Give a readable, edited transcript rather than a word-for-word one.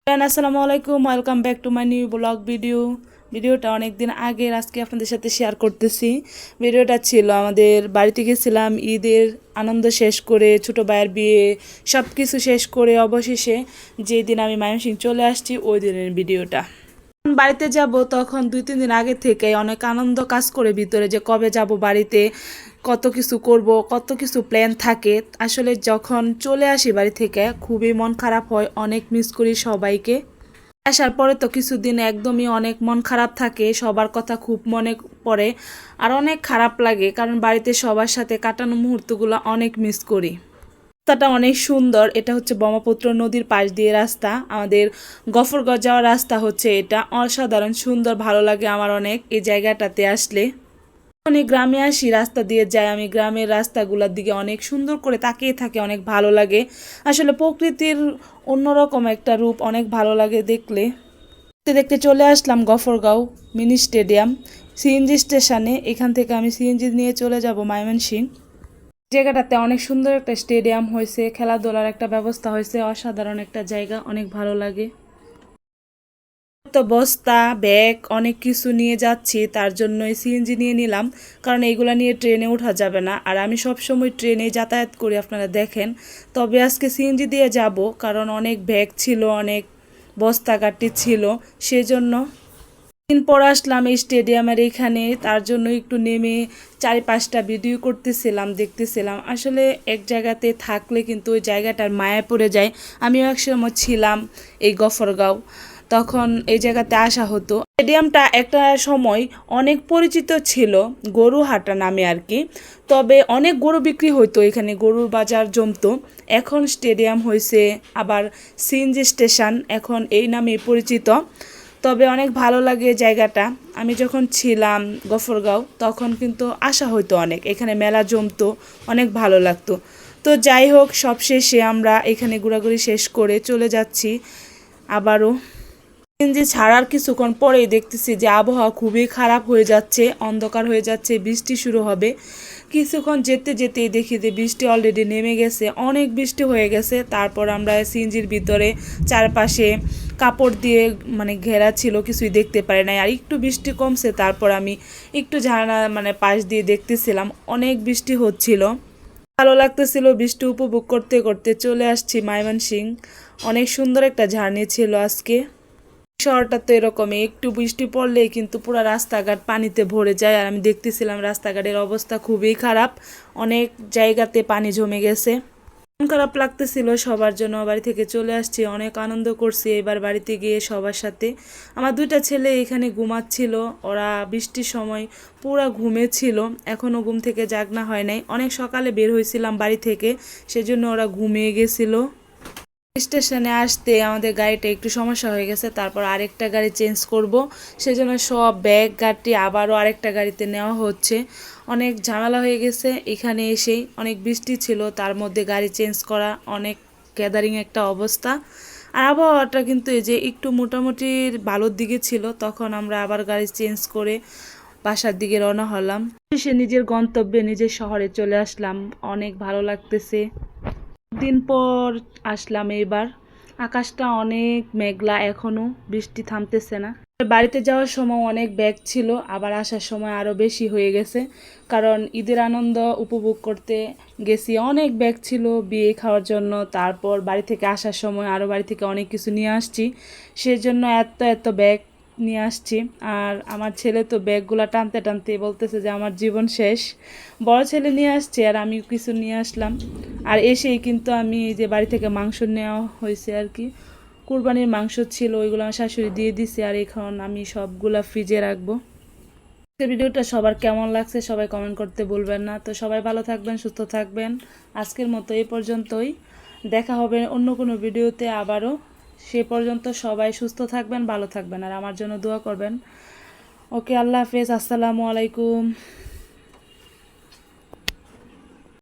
আসসালামু আলাইকুম, welcome back to my new blog ভিডিওটা অনেক দিন আগের আজকে আপনাদের সাথে শেয়ার করতেছি। ভিডিওটা ছিল আমাদের বাড়িতে গেছিলাম ঈদের আনন্দ শেষ করে, ছোটো ভাইয়ের বিয়ে সব কিছু শেষ করে অবশেষে যেই দিন আমি ময়মনসিংহ চলে আসছি ওই দিনের ভিডিওটা। বাড়িতে যাব তখন 2-3 দিন আগে থেকে অনেক আনন্দ কাজ করে ভিতরে, যে কবে যাব বাড়িতে, কত কিছু করব, কত কিছু প্ল্যান থাকে। আসলে যখন চলে আসি বাড়ি থেকে খুবই মন খারাপ হয়, অনেক মিস করি সবাইকে। আসার পরে তো কিছুদিন একদমই অনেক মন খারাপ থাকে, সবার কথা খুব মনে পড়ে আর অনেক খারাপ লাগে, কারণ বাড়িতে সবার সাথে কাটানো মুহূর্তগুলো অনেক মিস করি। রাস্তাটা অনেক সুন্দর, এটা হচ্ছে ব্রহ্মপুত্র নদীর পাশ দিয়ে রাস্তা, আমাদের গফরগাঁও যাওয়ার রাস্তা হচ্ছে এটা। অসাধারণ সুন্দর, ভালো লাগে আমার অনেক এই জায়গাটাতে আসলে। অনেক গ্রামে আসি, রাস্তা দিয়ে যাই, আমি গ্রামের রাস্তাগুলোর দিকে অনেক সুন্দর করে তাকিয়ে থাকি, অনেক ভালো লাগে। আসলে প্রকৃতির অন্যরকম একটা রূপ, অনেক ভালো লাগে দেখলে। দেখতে দেখতে চলে আসলাম গফরগাঁও মিনি স্টেডিয়াম সিএনজি স্টেশনে। এখান থেকে আমি সিএনজি নিয়ে চলে যাব ময়মনসিংহ। জায়গাটাতে অনেক সুন্দর একটা স্টেডিয়াম হয়েছে, খেলাধুলার একটা ব্যবস্থা হয়েছে, অসাধারণ একটা জায়গা, অনেক ভালো লাগে। তো বস্তা ব্যাগ অনেক কিছু নিয়ে যাচ্ছি, তার জন্যই সিএনজি নিয়ে নিলাম, কারণ এইগুলা নিয়ে ট্রেনে ওঠা যাবে না। আর আমি সব সময় ট্রেনে যাতায়াত করি, আপনারা দেখেন। তবে আজকে সিএনজি দিয়ে যাব, কারণ অনেক ব্যাগ ছিল, অনেক বস্তা গাটি ছিল, সেজন্য। দিন পর আসলাম এই স্টেডিয়ামের এখানে, তার জন্য একটু নেমে 4-5টা ভিডিও করতেছিলাম, দেখতেছিলাম। আসলে এক জায়গাতে থাকলে কিন্তু ওই জায়গাটার মায়া পড়ে যায়। আমিও একসময় ছিলাম এই গফরগাঁও, তখন এই জায়গাতে আসা হতো। স্টেডিয়ামটা একটা সময় অনেক পরিচিত ছিল, গরুহাটা নামে আর কি। তবে অনেক গরু বিক্রি হতো এখানে, গরুর বাজার জমতো। এখন স্টেডিয়াম হয়েছে আবার সিএনজি স্টেশন, এখন এই নামে পরিচিত। তবে অনেক ভালো লাগে জায়গাটা। আমি যখন ছিলাম গফরগাঁও তখন কিন্তু আসা হতো অনেক, এখানে মেলা জমতো, অনেক ভালো লাগতো। তো যাই হোক, সবশেষে আমরা এখানে ঘোরাঘুরি শেষ করে চলে যাচ্ছি আবারও। সিএনজি ছাড়ার কিছুক্ষণ পরেই দেখতেছি যে আবহাওয়া খুবই খারাপ হয়ে যাচ্ছে, অন্ধকার হয়ে যাচ্ছে, বৃষ্টি শুরু হবে। কিছুক্ষণ যেতে যেতেই দেখি যে বৃষ্টি অলরেডি নেমে গেছে, অনেক বৃষ্টি হয়ে গেছে। তারপর আমরা সিএনজির ভিতরে চারপাশে কাপড় দিয়ে ঘেরা ছিল, কিছুই দেখতে পারি নাই। আর একটু বৃষ্টি কমছে, তারপর আমি একটু জানালা পাশ দিয়ে দেখতেছিলাম, অনেক বৃষ্টি হচ্ছিল, ভালো লাগতেছিল। বৃষ্টি উপভোগ করতে করতে চলে আসছি ময়মনসিংহ। অনেক সুন্দর একটা জার্নি ছিল আজকে। শহরটা তো এরকমই, একটু বৃষ্টি পড়লেই কিন্তু পুরো রাস্তাঘাট পানিতে ভরে যায়। আর আমি দেখতেছিলাম রাস্তাঘাটের অবস্থা খুবই খারাপ, অনেক জায়গাতে পানি জমে গেছে। মন খারাপ লাগতেছিল সবার জন্য। বাড়ি থেকে চলে আসছি, অনেক আনন্দ করছি এবার বাড়িতে গিয়ে সবার সাথে। আমার 2টা ছেলে এখানে ঘুমাচ্ছিল, ওরা বৃষ্টির সময় পুরা ঘুমেছিল, এখনও ঘুম থেকে জাগনা হয় নাই। অনেক সকালে বের হয়েছিলাম বাড়ি থেকে, সেজন্য ওরা ঘুমিয়ে গেছিলো। স্টেশনে আসতে আমাদের গাড়িটা একটু সমস্যা হয়ে গেছে, তারপর আরেকটা গাড়ি চেঞ্জ করব, সেজন্য সব ব্যাগ গাড়ি আবারও আরেকটা গাড়িতে নেওয়া হচ্ছে। অনেক ঝামেলা হয়ে গেছে এখানে এসেই, অনেক বৃষ্টি ছিল, তার মধ্যে গাড়ি চেঞ্জ করা, অনেক গ্যাদারিং একটা অবস্থা। আর আবহাওয়াটা কিন্তু এই যে একটু মোটামুটি ভালোর দিকে ছিল, তখন আমরা আবার গাড়ি চেঞ্জ করে বাসার দিকে রওনা হলাম। সে নিজের গন্তব্যে, নিজের শহরে চলে আসলাম, অনেক ভালো লাগতেছে। দিন পর আসলাম এবার, আকাশটা অনেক মেঘলা, এখনো বৃষ্টি থামতেছে না। বাড়িতে যাওয়ার সময় অনেক ব্যাগ ছিল, আবার আসার সময় আরও বেশি হয়ে গেছে, কারণ ঈদের আনন্দ উপভোগ করতে গেছি। অনেক ব্যাগ ছিল বিয়ে খাওয়ার জন্য, তারপর বাড়ি থেকে আসার সময় আরও বাড়ি থেকে অনেক কিছু নিয়ে আসছি, সেজন্য এত এত ব্যাগ নিয়ে আসছি। আর আমার ছেলে তো ব্যাগগুলো টানতে টানতে বলতেছে যে আমার জীবন শেষ। বড় ছেলে নিয়ে আসছে আর আমি কিছু নিয়ে আসলাম। আর এসেই কিন্তু আমি যে বাড়ি থেকে মাংস নেওয়া হয়েছে আর কি, কুরবানির মাংস ছিল, ওইগুলো আমার শাশুড়ি দিয়ে দিছে। আর এখন আমি সবগুলা ফ্রিজে রাখবো। ভিডিওটা সবার কেমন লাগছে সবাই কমেন্ট করতে ভুলবেন না। তো সবাই ভালো থাকবেন, সুস্থ থাকবেন। আজকের মতো এই পর্যন্তই, দেখা হবে অন্য কোনো ভিডিওতে আবারও। সে পর্যন্ত সবাই সুস্থ থাকবেন, ভালো থাকবেন, আর আমার জন্য দোয়া করবেন। ওকে, আল্লাহ হাফেজ, আসসালামু আলাইকুম।